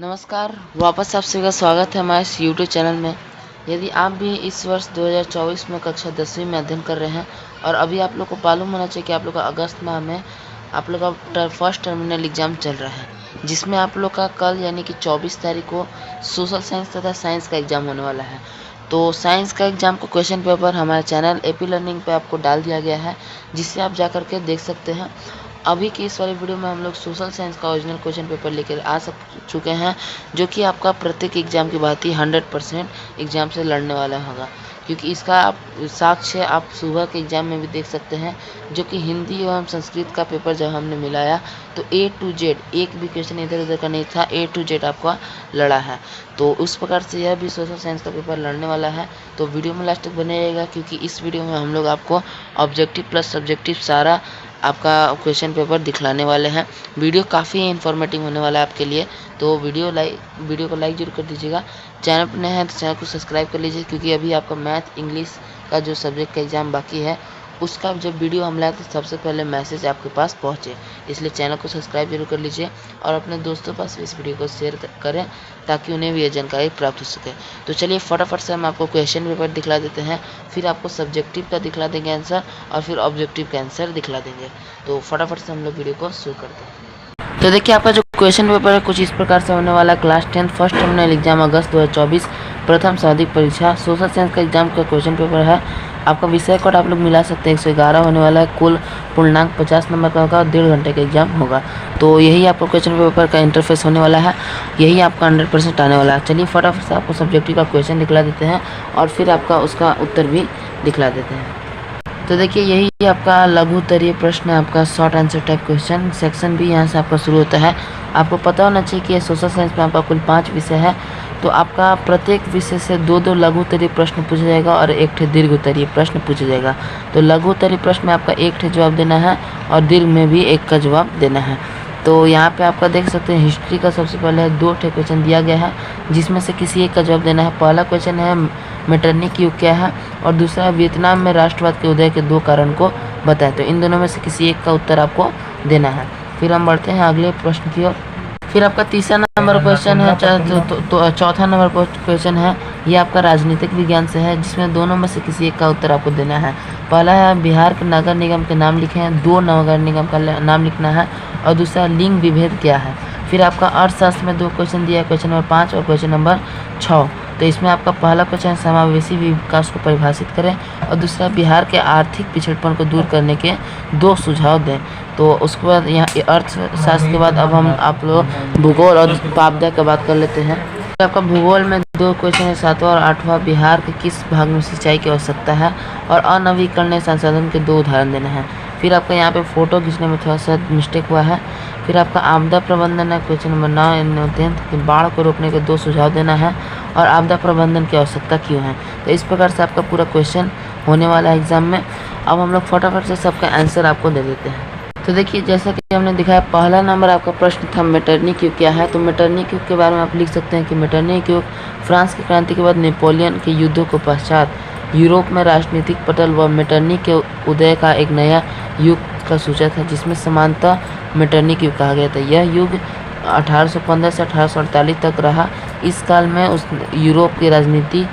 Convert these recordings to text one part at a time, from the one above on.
नमस्कार, वापस आप सभी का स्वागत है हमारे इस यूट्यूब चैनल में। यदि आप भी इस वर्ष 2024 में कक्षा 10वीं में अध्ययन कर रहे हैं और अभी आप लोग को मालूम होना चाहिए कि आप लोग का अगस्त माह में आप लोग का फर्स्ट टर्मिनल एग्ज़ाम चल रहा है, जिसमें आप लोग का कल यानी कि 24 तारीख को सोशल साइंस तथा साइंस का एग्ज़ाम होने वाला है। तो साइंस का एग्ज़ाम का क्वेश्चन पेपर हमारे चैनल एपी लर्निंग पे आपको डाल दिया गया है, जिससे आप जा कर के देख सकते हैं। अभी की इस वाली वीडियो में हम लोग सोशल साइंस का ओरिजिनल क्वेश्चन पेपर लेकर आ चुके हैं, जो कि आपका प्रत्येक एग्ज़ाम की बात ही 100% एग्ज़ाम से लड़ने वाला होगा, क्योंकि इसका आप साक्ष्य आप सुबह के एग्ज़ाम में भी देख सकते हैं, जो कि हिंदी एवं संस्कृत का पेपर जब हमने मिलाया तो A to Z एक भी क्वेश्चन इधर उधर का नहीं था, A to Z आपका लड़ा है। तो उस प्रकार से यह भी सोशल साइंस का पेपर लड़ने वाला है। तो वीडियो में लास्ट तक बने रहेगा, क्योंकि इस वीडियो में हम लोग आपको ऑब्जेक्टिव प्लस सब्जेक्टिव सारा आपका क्वेश्चन पेपर दिखलाने वाले हैं। वीडियो काफ़ी इन्फॉर्मेटिव होने वाला है आपके लिए, तो वीडियो को लाइक जरूर कर दीजिएगा। चैनल पर नए हैं तो चैनल को सब्सक्राइब कर लीजिए, क्योंकि अभी आपका मैथ इंग्लिश का जो सब्जेक्ट का एग्ज़ाम बाकी है, उसका जब वीडियो हम लाए तो सबसे पहले मैसेज आपके पास पहुंचे। इसलिए चैनल को सब्सक्राइब जरूर कर लीजिए और अपने दोस्तों के पास इस वीडियो को शेयर करें, ताकि उन्हें भी यह जानकारी प्राप्त हो सके। तो चलिए फटाफट से हम आपको क्वेश्चन पेपर दिखला देते हैं, फिर आपको सब्जेक्टिव का दिखला देंगे आंसर और फिर ऑब्जेक्टिव का आंसर दिखला देंगे। तो फटाफट से हम लोग वीडियो को शुरू करते हैं। तो देखिए, आपका जो क्वेश्चन पेपर है कुछ इस प्रकार से होने वाला है। क्लास 10 फर्स्ट टर्मिनल एग्जाम अगस्त 2024 प्रथम सावधिक परीक्षा सोशल साइंस का एग्जाम का क्वेश्चन पेपर है। आपका विषय कोड आप लोग मिला सकते हैं 111 होने वाला है। कुल पूर्णांक 50 नंबर का होगा और 1.5 घंटे का एग्जाम होगा। तो यही आपका क्वेश्चन पेपर का इंटरफेस होने वाला है, यही आपका 100% आने वाला है। चलिए फटाफट से आपको सब्जेक्टिव का क्वेश्चन दिखला देते हैं और फिर आपका उसका उत्तर भी दिखला देते हैं। तो देखिए, यही आपका लघु उत्तरीय प्रश्न है, आपका short answer type question. Section भी यहाँ से आपका शुरू होता है। आपको पता होना चाहिए कि सोशल साइंस में आपका कुल 5 विषय है, तो आपका प्रत्येक विषय से 2-2 लघु उत्तरीय प्रश्न पूछा जाएगा और 1 दीर्घ उत्तरीय प्रश्न पूछा जाएगा। तो लघु उत्तरीय प्रश्न में आपका 1 जवाब देना है और दीर्घ में भी 1 का जवाब देना है। तो यहाँ पे आपका देख सकते हैं हिस्ट्री का सबसे पहले 2 क्वेश्चन दिया गया है, जिसमें से किसी एक का जवाब देना है। पहला क्वेश्चन है मेटरनिक युग क्या है और दूसरा वियतनाम में राष्ट्रवाद के उदय के 2 कारण को बताएं। तो इन दोनों में से किसी एक का उत्तर आपको देना है। फिर हम बढ़ते हैं अगले प्रश्न की ओर। फिर आपका तीसरा नंबर क्वेश्चन है, चौथा नंबर क्वेश्चन है, ये आपका राजनीतिक विज्ञान से है, जिसमें दोनों में से किसी एक का उत्तर आपको देना है। पहला है बिहार के नगर निगम के नाम लिखे हैं, 2 नगर निगम का नाम लिखना है और दूसरा लिंग विभेद क्या है। फिर आपका अर्थशास्त्र में 2 क्वेश्चन दिया है, क्वेश्चन नंबर 5 और क्वेश्चन नंबर 6। तो इसमें आपका पहला क्वेश्चन समावेशी विकास को परिभाषित करें और दूसरा बिहार के आर्थिक पिछड़पन को दूर करने के 2 सुझाव दें। तो उसके बाद यहाँ अर्थशास्त्र के बाद अब हम आप लोग भूगोल और आपदा की बात कर लेते हैं। तो आपका भूगोल में 2 क्वेश्चन है, 7वां और 8वां। बिहार के किस भाग में सिंचाई की आवश्यकता है और अनवीकरणीय संसाधन के 2 उदाहरण देने हैं। फिर आपका यहाँ पे फोटो खींचने में थोड़ा सा मिस्टेक हुआ है। फिर आपका आपदा प्रबंधन है, क्वेश्चन नंबर 9 10 बाढ़ को रोकने के 2 सुझाव देना है और आपदा प्रबंधन की आवश्यकता क्यों है। तो इस प्रकार से आपका पूरा क्वेश्चन होने वाला है एग्जाम में। अब हम लोग फटाफट से सबका आंसर आपको दे देते हैं। तो देखिए, जैसा कि हमने दिखाया, पहला नंबर आपका प्रश्न था मेटरनिक युग क्या है। तो मेटरनिक युग के बारे में आप लिख सकते हैं कि मेटरनिक युग फ्रांस की क्रांति के बाद नेपोलियन के युद्धों के पश्चात यूरोप में राजनीतिक पटल व मेटरनिक के उदय का एक नया युग का सूचक है, जिसमें समानता मेटरनिक युग कहा गया था। यह युग 1815 से 1848 तक रहा। इस काल में उस यूरोप की राजनीति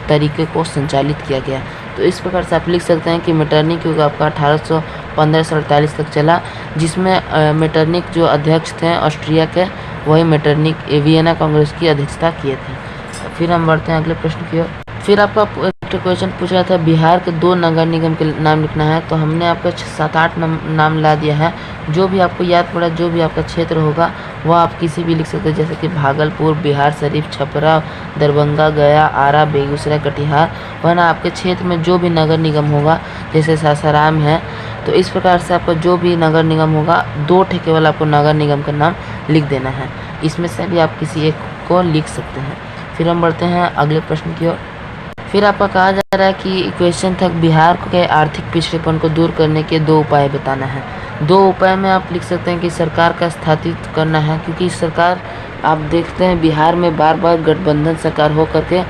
तरीके को संचालित किया गया। तो इस प्रकार से आप लिख सकते हैं कि मेटरनिक युग आपका 1815 से 48 तक चला, जिसमें मेटरनिक जो अध्यक्ष थे ऑस्ट्रिया के, वही मेटरनिक वियना कांग्रेस की अध्यक्षता किए थे। फिर हम बढ़ते हैं अगले प्रश्न की ओर। फिर आपका क्वेश्चन पूछ रहा था बिहार के 2 नगर निगम के नाम लिखना है। तो हमने आपका 7-8 नाम ला दिया है। जो भी आपको याद पड़ा, जो भी आपका क्षेत्र होगा, वह आप किसी भी लिख सकते हैं, जैसे कि भागलपुर, बिहार शरीफ, छपरा, दरभंगा, गया, आरा, बेगूसराय, कटिहार। वह ना आपके क्षेत्र में जो भी नगर निगम होगा, जैसे सासाराम है, तो इस प्रकार से आपका जो भी नगर निगम होगा, 2 केवल आपको नगर निगम का नाम लिख देना है। इसमें से भी आप किसी एक को लिख सकते हैं। फिर हम बढ़ते हैं अगले प्रश्न की ओर। फिर आपका कहा जा रहा है कि क्वेश्चन था बिहार के आर्थिक पिछड़ेपन को दूर करने के 2 उपाय बताना है। 2 उपाय में आप लिख सकते हैं कि सरकार का स्थापित करना है, क्योंकि सरकार आप देखते हैं बिहार में बार बार गठबंधन सरकार हो करके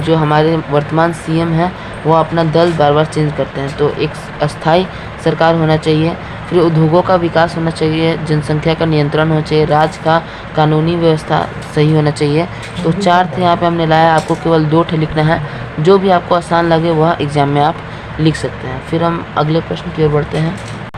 जो हमारे वर्तमान सीएम हैं वो अपना दल बार बार चेंज करते हैं। तो एक अस्थाई सरकार होना चाहिए फिर उद्योगों का विकास होना चाहिए, जनसंख्या का नियंत्रण होना चाहिए, राज्य का कानूनी व्यवस्था सही होना चाहिए। तो 4 थे यहाँ पे हमने लाया, आपको केवल 2 ठे लिखना है। जो भी आपको आसान लगे वह एग्जाम में आप लिख सकते हैं। फिर हम अगले प्रश्न की ओर बढ़ते हैं।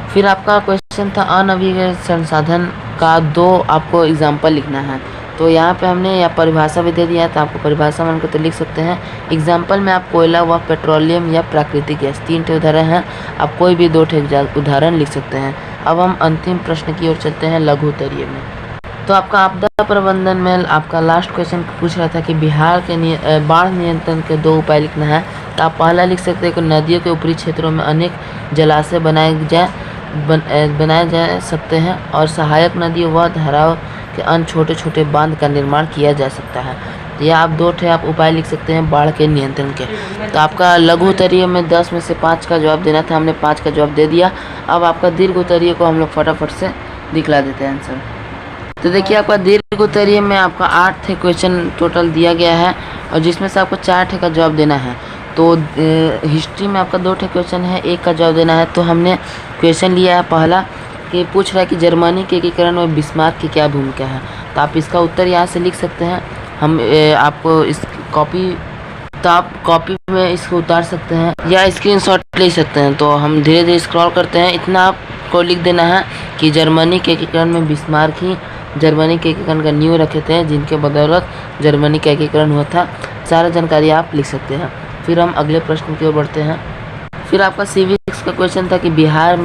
फिर आपका क्वेश्चन था अनवीकृत संसाधन का 2 आपको एग्जाम्पल लिखना है। तो यहाँ पे हमने या परिभाषा भी दे दिया, तो आपको परिभाषा मानकर तो लिख सकते हैं। एग्जाम्पल में आप कोयला व पेट्रोलियम या प्राकृतिक गैस 3 ठे उदाहरण हैं, आप कोई भी 2 ठे उदाहरण लिख सकते हैं। अब हम अंतिम प्रश्न की ओर चलते हैं, लघु उत्तरीय में। तो आपका आपदा प्रबंधन में आपका लास्ट क्वेश्चन पूछ रहा था कि बिहार के बाढ़ नियंत्रण के 2 उपाय लिखना है। तो आप पहला लिख सकते हैं कि नदियों के ऊपरी क्षेत्रों में अनेक जलाशय बनाए जा सकते हैं और सहायक नदियों व धाराओं के अन्य छोटे छोटे बांध का निर्माण किया जा सकता है। तो यह आप 2 ठे आप उपाय लिख सकते हैं बाढ़ के नियंत्रण के। तो आपका लघु उत्तरीय में 10 में से 5 का जवाब देना था, हमने 5 का जवाब दे दिया। अब आपका दीर्घ उत्तरीय को हम लोग फटाफट से दिखला देते हैं आंसर। तो देखिए आपका दीर्घ उत्तरीय में आपका 8 थे क्वेश्चन टोटल दिया गया है और जिसमें से आपको 4 ठे का जवाब देना है। तो हिस्ट्री में आपका 2 ठे क्वेश्चन है, 1 का जवाब देना है। तो हमने क्वेश्चन लिया है पहला कि पूछ रहा है कि जर्मनी के एकीकरण में बिस्मार्क की क्या भूमिका है। तो आप इसका उत्तर यहाँ से लिख सकते हैं। हम आपको इस कॉपी में इसको उतार सकते हैं या स्क्रीनशॉट ले सकते हैं। तो हम धीरे धीरे स्क्रॉल करते हैं। इतना आपको लिख देना है कि जर्मनी के एकीकरण में बिस्मार्क ही जर्मनी के एकीकरण का नींव रखे थे, जिनके बदौलत जर्मनी का एकीकरण हुआ था। सारा जानकारी आप लिख सकते हैं। फिर हम अगले प्रश्न की ओर बढ़ते हैं। फिर आपका सिविक्स का क्वेश्चन था कि भारत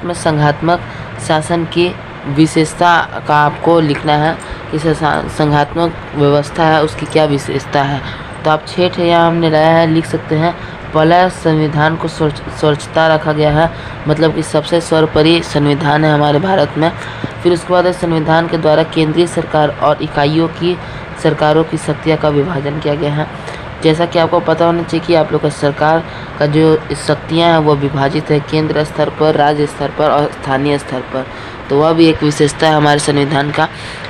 में संघात्मक शासन की विशेषता का आपको लिखना है। इस संघात्मक व्यवस्था है उसकी क्या विशेषता है। तो आप 6 ठे यहाँ हमने लाया है, लिख सकते हैं। पहला संविधान को स्वच्छता रखा गया है, मतलब कि सबसे सर्वोपरि संविधान है हमारे भारत में। फिर उसके बाद संविधान के द्वारा केंद्रीय सरकार और इकाइयों की सरकारों की शक्तियाँ का विभाजन किया गया है। जैसा कि आपको पता होना चाहिए कि आप लोग का सरकार का जो शक्तियाँ हैं वो विभाजित है, केंद्र स्तर पर, राज्य स्तर पर और स्थानीय स्तर पर। तो वह भी एक विशेषता है हमारे संविधान का।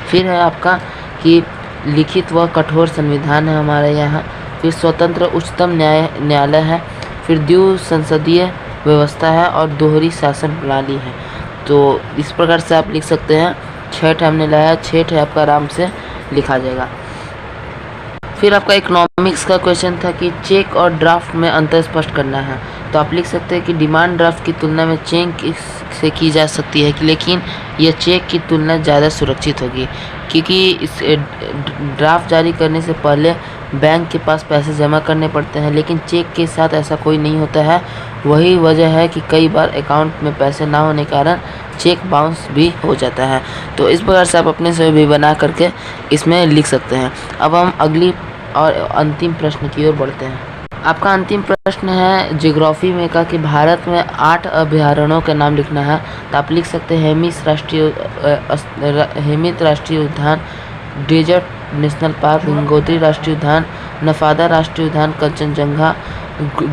फिर है आपका कि लिखित व कठोर संविधान है हमारे यहाँ। फिर स्वतंत्र उच्चतम न्यायालय है। फिर द्वि संसदीय व्यवस्था है और दोहरी शासन प्रणाली है। तो इस प्रकार से आप लिख सकते हैं। 6 ठे हमने लाया, 6 ठे आपका आराम से लिखा जाएगा। फिर आपका इकोनॉमिक्स का क्वेश्चन था कि चेक और ड्राफ्ट में अंतर स्पष्ट करना है। तो आप लिख सकते हैं कि डिमांड ड्राफ्ट की तुलना में चेक से की जा सकती है, लेकिन यह चेक की तुलना ज़्यादा सुरक्षित होगी, क्योंकि इस ड्राफ्ट जारी करने से पहले बैंक के पास पैसे जमा करने पड़ते हैं, लेकिन चेक के साथ ऐसा कोई नहीं होता है। वही वजह है कि कई बार अकाउंट में पैसे ना होने के कारण चेक बाउंस भी हो जाता है। तो इस प्रकार से आप अपने से भी बना करके इसमें लिख सकते हैं। अब हम अगली और अंतिम प्रश्न की ओर बढ़ते हैं। आपका अंतिम प्रश्न है ज्योग्राफी में का कि भारत में 8 अभयारण्यों के नाम लिखना है। तो आप लिख सकते हैं हेमित राष्ट्रीय उद्यान, डेजर्ट नेशनल पार्क, गंगोत्री राष्ट्रीय उद्यान, नफादा राष्ट्रीय उद्यान, कंचनजंगा,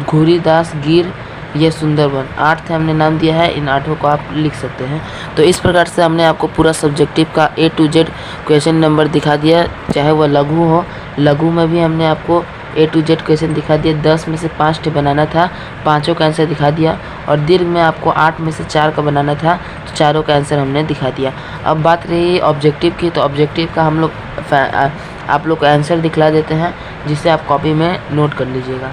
घुरीदास गिर, ये सुंदरवन। 8 हमने नाम दिया है, इन 8 को आप लिख सकते हैं। तो इस प्रकार से हमने आपको पूरा सब्जेक्टिव का A to Z question number दिखा दिया, चाहे वह लघु हो। लघु में भी हमने आपको A to Z क्वेश्चन दिखा दिया। 10 में से 5 ठे बनाना था, 5 का आंसर दिखा दिया। और दीर्घ में आपको 8 में से 4 का बनाना था, तो 4 का आंसर हमने दिखा दिया। अब बात रही ऑब्जेक्टिव की, तो ऑब्जेक्टिव का हम लोग आप लोग को आंसर दिखला देते हैं, जिसे आप कॉपी में नोट कर लीजिएगा।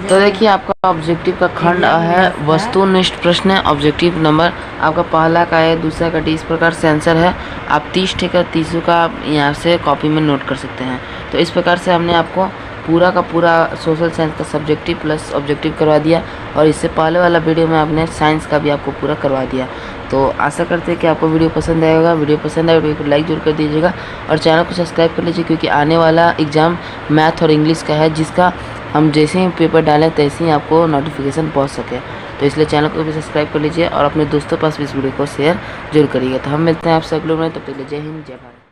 तो देखिए आपका ऑब्जेक्टिव का खंड है वस्तुनिष्ठ प्रश्न है। ऑब्जेक्टिव नंबर आपका पहला का है, दूसरा का डी, इस प्रकार से आंसर है। आप 30 ठे का 30 का आप यहाँ से कॉपी में नोट कर सकते हैं। तो इस प्रकार से हमने आपको पूरा का पूरा सोशल साइंस का सब्जेक्टिव प्लस ऑब्जेक्टिव करवा दिया, और इससे पहले वाला वीडियो में आपने साइंस का भी आपको पूरा करवा दिया। तो आशा करते हैं कि आपको वीडियो पसंद आएगा। वीडियो पसंद आए वीडियो को लाइक जरूर कर दीजिएगा और चैनल को सब्सक्राइब कर लीजिए, क्योंकि आने वाला एग्ज़ाम मैथ और इंग्लिश का है, जिसका हम जैसे ही पेपर डालें तैसे ही आपको नोटिफिकेशन पहुंच सके। तो इसलिए चैनल को भी सब्सक्राइब कर लीजिए और अपने दोस्तों पास भी इस वीडियो को शेयर जरूर करिएगा। तो हम मिलते हैं आपसे अगले में, तब तक जय हिंद जय भारत।